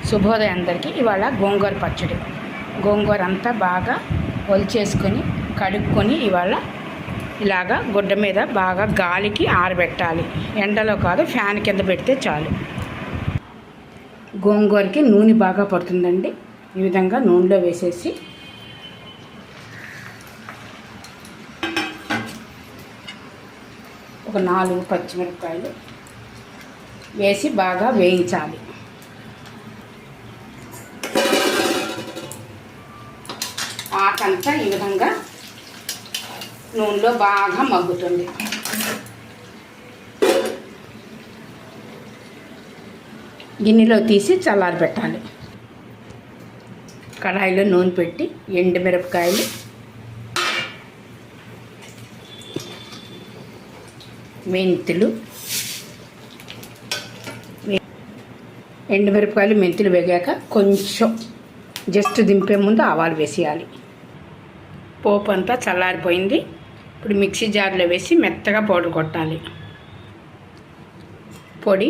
శుభోదయం అందరికీ. ఇవాళ గోంగూర పచ్చడి. గోంగూర అంతా బాగా ఒలిచేసుకొని కడుక్కొని ఇవాళ ఇలాగా గుడ్డ మీద బాగా గాలికి ఆరబెట్టాలి. ఎండలో కాదు, ఫ్యాన్ కింద పెడితే చాలు. గోంగూరకి నూనె బాగా పడుతుందండి. ఈ విధంగా నూనెలో వేసేసి ఒక 4 పచ్చిమిరపకాయలు వేసి బాగా వేయించాలి. ఆకంతా ఈ విధంగా నూనెలో బాగా మగ్గుతుంది. గిన్నెలో తీసి చల్లారి పెట్టాలి. కడాయిలో నూనె పెట్టి ఎండుమిరపకాయలు, మెంతులు, ఎండుమిరపకాయలు మెంతులు వేగాక కొంచెం జస్ట్ దింపే ముందు ఆవాలు వేసేయాలి. పోపు అంతా చల్లారిపోయింది. ఇప్పుడు మిక్సీ జార్లో వేసి మెత్తగా పౌడర్ కొట్టాలి. పొడి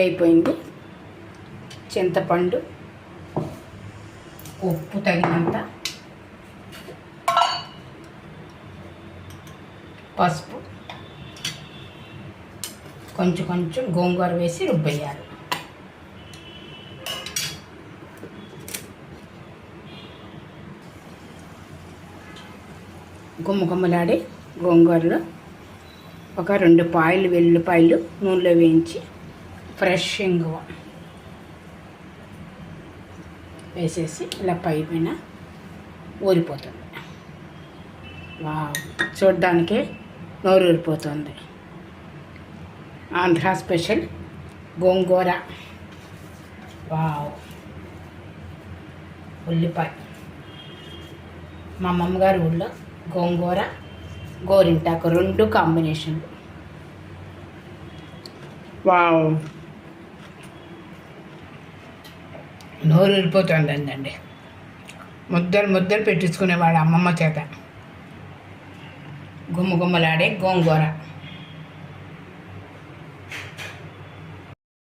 అయిపోయింది. చింతపండు, ఉప్పు తగినంత, పసుపు, కొంచెం గోంగూర వేసి రుబ్బేయాలి. గుమ్మగుమ్మలాడే గోంగూరలో ఒక 2 పాయలు వెల్లుల్లిపాయలు నూనెలో వేయించి ఫ్రెష్ ఇంగువ వేసేసి ఇలా పైన ఊరిపోతుంది. చూడ్డానికే నోరు ఊరిపోతుంది. ఆంధ్ర స్పెషల్ గోంగూర. ఉల్లిపాయ. మా అమ్మమ్మగారి ఊళ్ళో గోంగూర గోరింటాకు 2 కాంబినేషన్లు. నోరు ఊరిపోతుందండి. ముద్దలు పెట్టించుకునేవాడు అమ్మమ్మ చేత. గుమ్మలాడే గోంగూర.